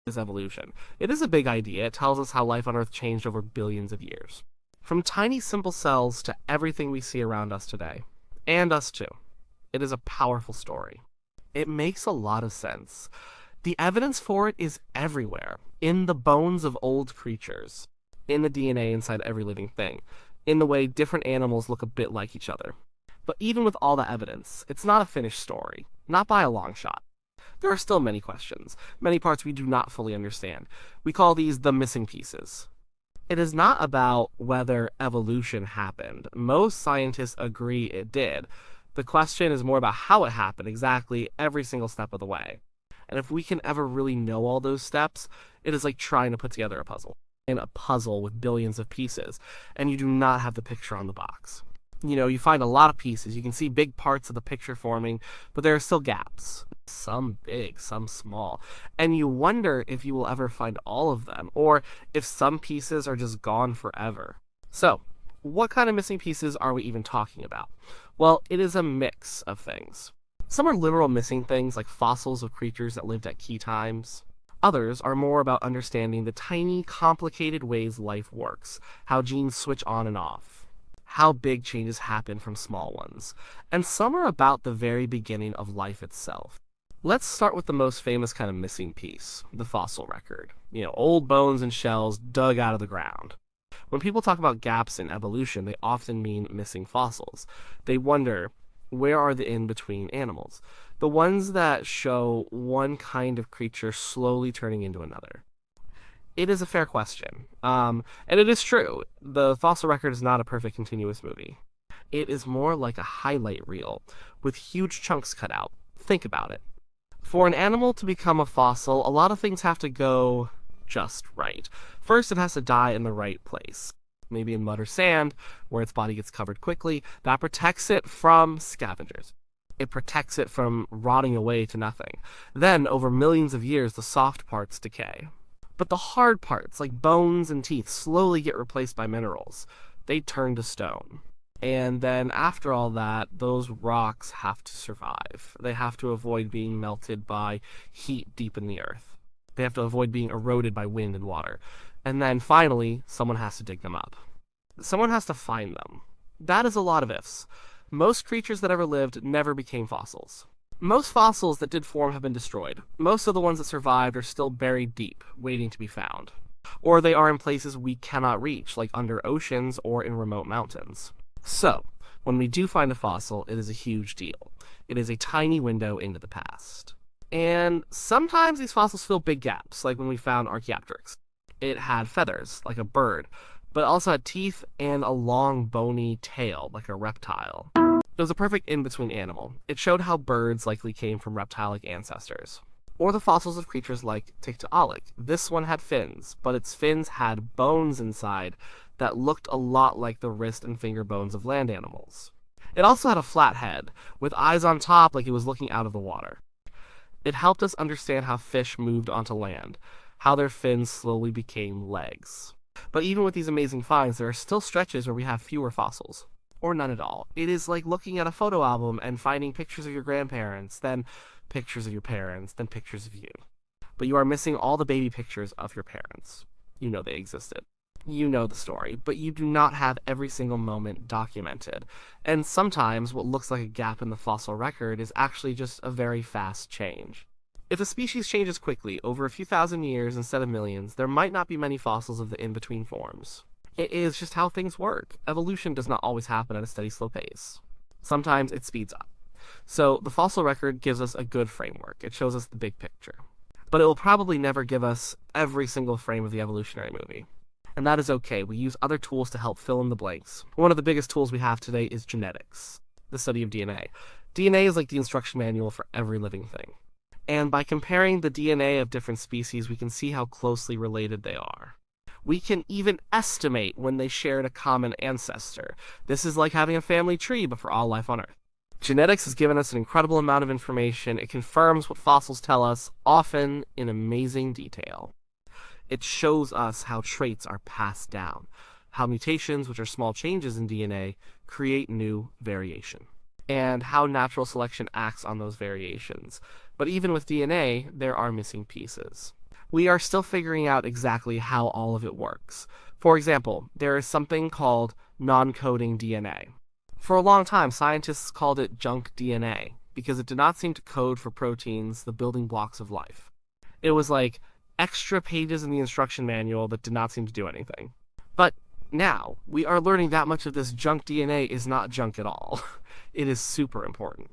Is evolution. It is a big idea. It tells us how life on Earth changed over billions of years. From tiny simple cells to everything we see around us today. And us too. It is a powerful story. It makes a lot of sense. The evidence for it is everywhere. In the bones of old creatures. In the DNA inside every living thing. In the way different animals look a bit like each other. But even with all the evidence, it's not a finished story. Not by a long shot. There are still many questions, many parts we do not fully understand. We call these the missing pieces. It is not about whether evolution happened. Most scientists agree it did. The question is more about how it happened exactly every single step of the way. And if we can ever really know all those steps, it is like trying to put together a puzzle. In a puzzle with billions of pieces, and you do not have the picture on the box. You find a lot of pieces. You can see big parts of the picture forming, but there are still gaps. Some big, some small. And you wonder if you will ever find all of them, or if some pieces are just gone forever. So, what kind of missing pieces are we even talking about? Well, it is a mix of things. Some are literal missing things, like fossils of creatures that lived at key times. Others are more about understanding the tiny, complicated ways life works, how genes switch on and off, how big changes happen from small ones, and some are about the very beginning of life itself. Let's start with the most famous kind of missing piece, the fossil record. Old bones and shells dug out of the ground. When people talk about gaps in evolution, they often mean missing fossils. They wonder, where are the in-between animals? The ones that show one kind of creature slowly turning into another. It is a fair question. And it is true. The fossil record is not a perfect continuous movie. It is more like a highlight reel, with huge chunks cut out. Think about it. For an animal to become a fossil, a lot of things have to go just right. First, it has to die in the right place. Maybe in mud or sand, where its body gets covered quickly. That protects it from scavengers. It protects it from rotting away to nothing. Then, over millions of years, the soft parts decay. But the hard parts, like bones and teeth, slowly get replaced by minerals. They turn to stone. And then after all that, those rocks have to survive. They have to avoid being melted by heat deep in the earth. They have to avoid being eroded by wind and water. And then finally, someone has to dig them up. Someone has to find them. That is a lot of ifs. Most creatures that ever lived never became fossils. Most fossils that did form have been destroyed. Most of the ones that survived are still buried deep, waiting to be found. Or they are in places we cannot reach, like under oceans or in remote mountains. So, when we do find a fossil, it is a huge deal. It is a tiny window into the past. And sometimes these fossils fill big gaps, like when we found Archaeopteryx. It had feathers, like a bird, but also had teeth and a long bony tail, like a reptile. It was a perfect in-between animal. It showed how birds likely came from reptilic ancestors. Or the fossils of creatures like Tiktaalik. This one had fins, but its fins had bones inside that looked a lot like the wrist and finger bones of land animals. It also had a flat head, with eyes on top like it was looking out of the water. It helped us understand how fish moved onto land, how their fins slowly became legs. But even with these amazing finds, there are still stretches where we have fewer fossils. Or none at all. It is like looking at a photo album and finding pictures of your grandparents, then pictures of your parents, then pictures of you. But you are missing all the baby pictures of your parents. You know they existed. You know the story, but you do not have every single moment documented. And sometimes what looks like a gap in the fossil record is actually just a very fast change. If a species changes quickly, over a few thousand years instead of millions, there might not be many fossils of the in-between forms. It is just how things work. Evolution does not always happen at a steady, slow pace. Sometimes it speeds up. So the fossil record gives us a good framework. It shows us the big picture. But it will probably never give us every single frame of the evolutionary movie. And that is okay. We use other tools to help fill in the blanks. One of the biggest tools we have today is genetics, the study of DNA. DNA is like the instruction manual for every living thing. And by comparing the DNA of different species, we can see how closely related they are. We can even estimate when they shared a common ancestor. This is like having a family tree, but for all life on Earth. Genetics has given us an incredible amount of information. It confirms what fossils tell us, often in amazing detail. It shows us how traits are passed down, how mutations, which are small changes in DNA, create new variation, and how natural selection acts on those variations. But even with DNA, there are missing pieces. We are still figuring out exactly how all of it works. For example, there is something called non-coding DNA. For a long time, scientists called it junk DNA because it did not seem to code for proteins, the building blocks of life. It was like extra pages in the instruction manual that did not seem to do anything. But now, we are learning that much of this junk DNA is not junk at all. It is super important.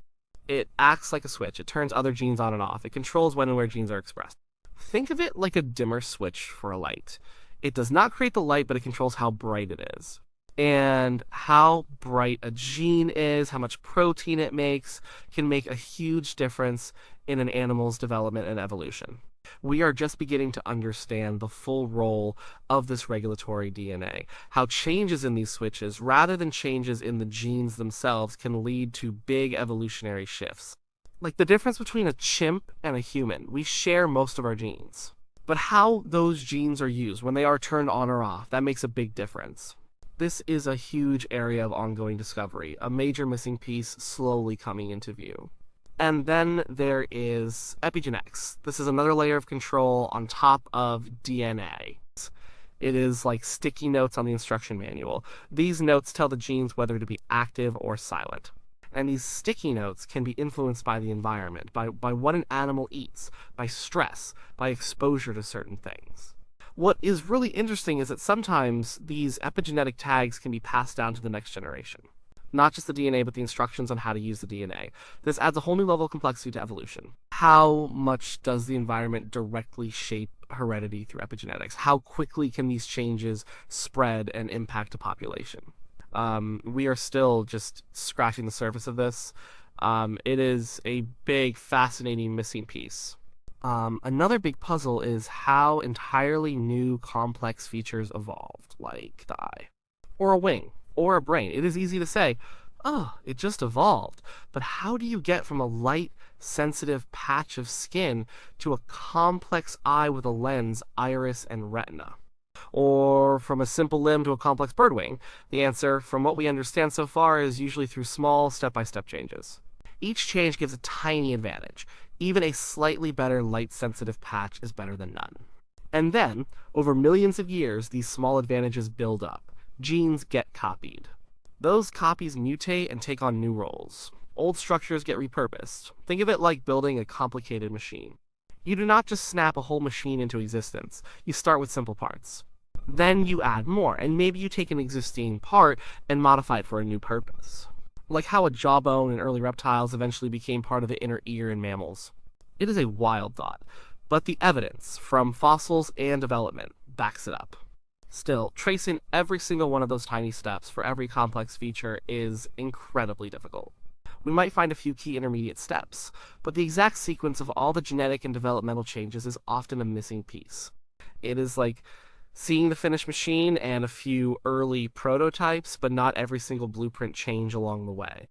It acts like a switch. It turns other genes on and off. It controls when and where genes are expressed. Think of it like a dimmer switch for a light. It does not create the light, but it controls how bright it is. And how bright a gene is, how much protein it makes, can make a huge difference in an animal's development and evolution. We are just beginning to understand the full role of this regulatory DNA, how changes in these switches, rather than changes in the genes themselves, can lead to big evolutionary shifts. Like the difference between a chimp and a human, we share most of our genes. But how those genes are used, when they are turned on or off, that makes a big difference. This is a huge area of ongoing discovery, a major missing piece slowly coming into view. And then there is epigenetics. This is another layer of control on top of DNA. It is like sticky notes on the instruction manual. These notes tell the genes whether to be active or silent. And these sticky notes can be influenced by the environment, by what an animal eats, by stress, by exposure to certain things. What is really interesting is that sometimes these epigenetic tags can be passed down to the next generation. Not just the DNA, but the instructions on how to use the DNA. This adds a whole new level of complexity to evolution. How much does the environment directly shape heredity through epigenetics? How quickly can these changes spread and impact a population? We are still just scratching the surface of this. It is a big, fascinating missing piece. Another big puzzle is how entirely new complex features evolved, like the eye, or a wing, or a brain. It is easy to say, oh, it just evolved. But how do you get from a light, sensitive patch of skin to a complex eye with a lens, iris, and retina? Or from a simple limb to a complex bird wing? The answer, from what we understand so far, is usually through small, step-by-step changes. Each change gives a tiny advantage. Even a slightly better light-sensitive patch is better than none. And then, over millions of years, these small advantages build up. Genes get copied. Those copies mutate and take on new roles. Old structures get repurposed. Think of it like building a complicated machine. You do not just snap a whole machine into existence. You start with simple parts. Then you add more, and maybe you take an existing part and modify it for a new purpose. Like how a jawbone in early reptiles eventually became part of the inner ear in mammals. It is a wild thought, but the evidence from fossils and development backs it up. Still, tracing every single one of those tiny steps for every complex feature is incredibly difficult. We might find a few key intermediate steps, but the exact sequence of all the genetic and developmental changes is often a missing piece. It is like seeing the finished machine and a few early prototypes, but not every single blueprint change along the way.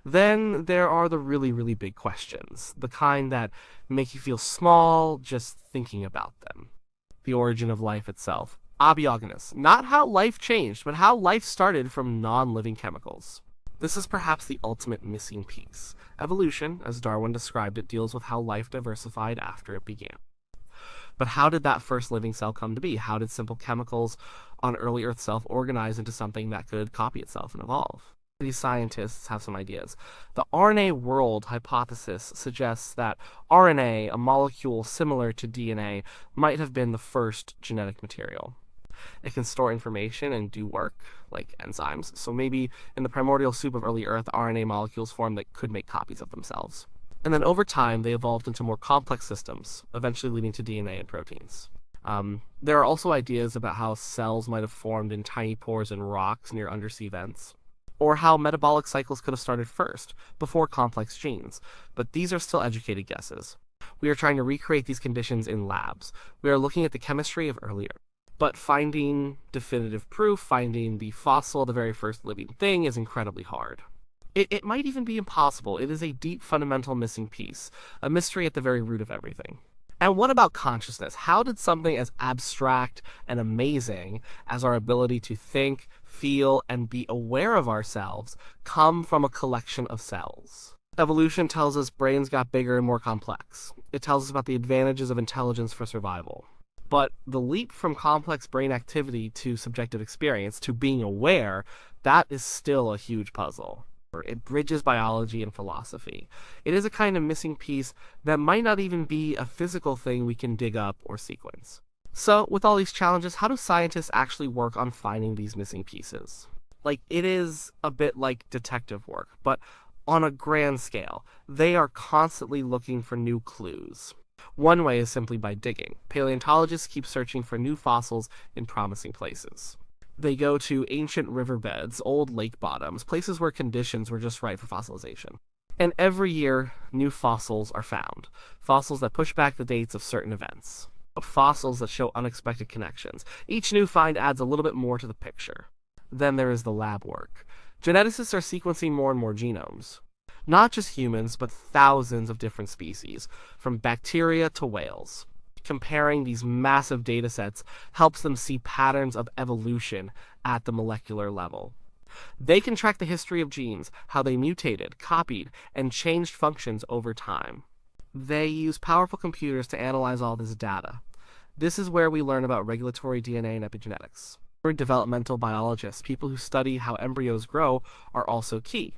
Then there are the really, really big questions, the kind that make you feel small just thinking about them. The origin of life itself. Abiogenes, not how life changed, but how life started from non-living chemicals. This is perhaps the ultimate missing piece. Evolution, as Darwin described it, deals with how life diversified after it began. But how did that first living cell come to be? How did simple chemicals on early Earth self-organize into something that could copy itself and evolve? These scientists have some ideas. The RNA world hypothesis suggests that RNA, a molecule similar to DNA, might have been the first genetic material. It can store information and do work, like enzymes. So maybe in the primordial soup of early Earth, RNA molecules formed that could make copies of themselves. And then over time, they evolved into more complex systems, eventually leading to DNA and proteins. There are also ideas about how cells might have formed in tiny pores in rocks near undersea vents, or how metabolic cycles could have started first, before complex genes, but these are still educated guesses. We are trying to recreate these conditions in labs. We are looking at the chemistry of early Earth. But finding definitive proof, finding the fossil, the very first living thing, is incredibly hard. It might even be impossible. It is a deep, fundamental missing piece, a mystery at the very root of everything. And what about consciousness? How did something as abstract and amazing as our ability to think, feel, and be aware of ourselves come from a collection of cells? Evolution tells us brains got bigger and more complex. It tells us about the advantages of intelligence for survival. But the leap from complex brain activity to subjective experience to being aware, that is still a huge puzzle. It bridges biology and philosophy. It is a kind of missing piece that might not even be a physical thing we can dig up or sequence. So, with all these challenges, how do scientists actually work on finding these missing pieces? It is a bit like detective work, but on a grand scale. They are constantly looking for new clues. One way is simply by digging. Paleontologists keep searching for new fossils in promising places. They go to ancient riverbeds, old lake bottoms, places where conditions were just right for fossilization. And every year, new fossils are found. Fossils that push back the dates of certain events. Fossils that show unexpected connections. Each new find adds a little bit more to the picture. Then there is the lab work. Geneticists are sequencing more and more genomes. Not just humans, but thousands of different species, from bacteria to whales. Comparing these massive data sets helps them see patterns of evolution at the molecular level. They can track the history of genes, how they mutated, copied, and changed functions over time. They use powerful computers to analyze all this data. This is where we learn about regulatory DNA and epigenetics. Developmental biologists, people who study how embryos grow, are also key.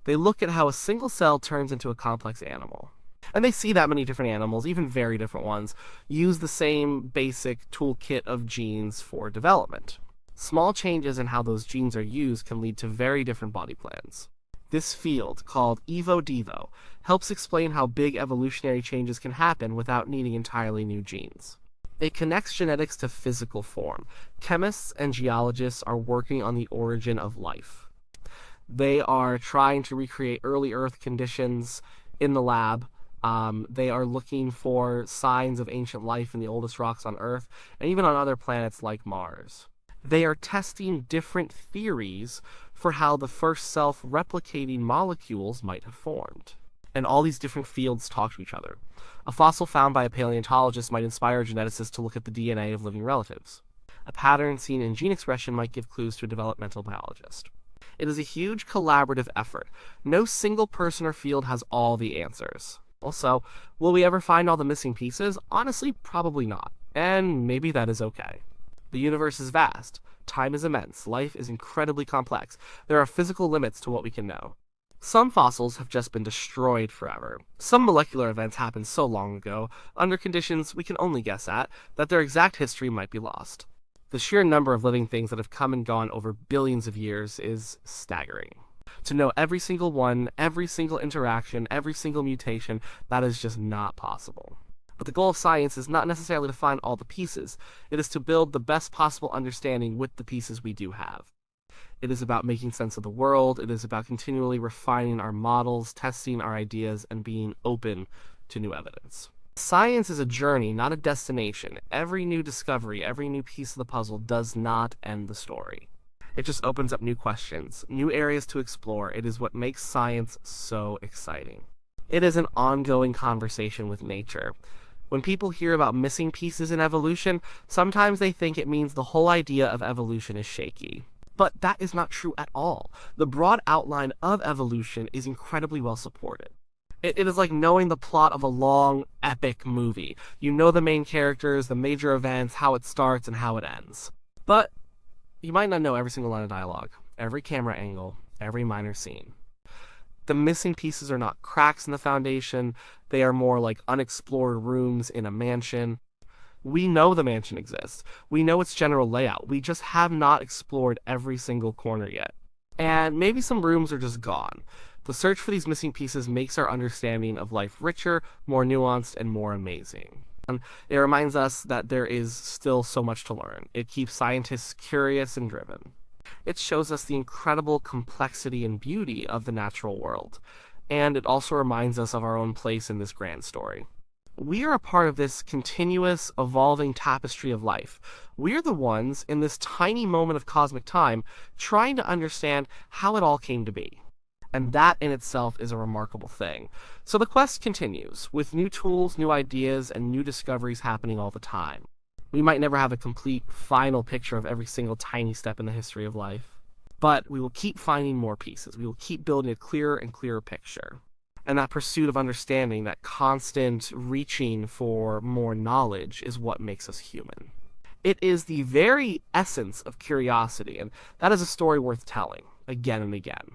They look at how a single cell turns into a complex animal. And they see that many different animals, even very different ones, use the same basic toolkit of genes for development. Small changes in how those genes are used can lead to very different body plans. This field, called evo-devo, helps explain how big evolutionary changes can happen without needing entirely new genes. It connects genetics to physical form. Chemists and geologists are working on the origin of life. They are trying to recreate early Earth conditions in the lab. They are looking for signs of ancient life in the oldest rocks on Earth, and even on other planets like Mars. They are testing different theories for how the first self-replicating molecules might have formed. And all these different fields talk to each other. A fossil found by a paleontologist might inspire a geneticist to look at the DNA of living relatives. A pattern seen in gene expression might give clues to a developmental biologist. It is a huge collaborative effort. No single person or field has all the answers. Also, will we ever find all the missing pieces? Honestly, probably not. And maybe that is okay. The universe is vast. Time is immense. Life is incredibly complex. There are physical limits to what we can know. Some fossils have just been destroyed forever. Some molecular events happened so long ago, under conditions we can only guess at, that their exact history might be lost. The sheer number of living things that have come and gone over billions of years is staggering. To know every single one, every single interaction, every single mutation, that is just not possible. But the goal of science is not necessarily to find all the pieces. It is to build the best possible understanding with the pieces we do have. It is about making sense of the world. It is about continually refining our models, testing our ideas, and being open to new evidence. Science is a journey, not a destination. Every new discovery, every new piece of the puzzle does not end the story. It just opens up new questions, new areas to explore. It is what makes science so exciting. It is an ongoing conversation with nature. When people hear about missing pieces in evolution, sometimes they think it means the whole idea of evolution is shaky. But that is not true at all. The broad outline of evolution is incredibly well supported. It is like knowing the plot of a long, epic movie. You know the main characters, the major events, how it starts, and how it ends. But you might not know every single line of dialogue, every camera angle, every minor scene. The missing pieces are not cracks in the foundation. They are more like unexplored rooms in a mansion. We know the mansion exists. We know its general layout. We just have not explored every single corner yet. And maybe some rooms are just gone. The search for these missing pieces makes our understanding of life richer, more nuanced, and more amazing. And it reminds us that there is still so much to learn. It keeps scientists curious and driven. It shows us the incredible complexity and beauty of the natural world. And it also reminds us of our own place in this grand story. We are a part of this continuous, evolving tapestry of life. We are the ones, in this tiny moment of cosmic time, trying to understand how it all came to be. And that in itself is a remarkable thing. So the quest continues, with new tools, new ideas, and new discoveries happening all the time. We might never have a complete, final picture of every single tiny step in the history of life. But we will keep finding more pieces. We will keep building a clearer and clearer picture. And that pursuit of understanding, that constant reaching for more knowledge, is what makes us human. It is the very essence of curiosity, and that is a story worth telling again and again.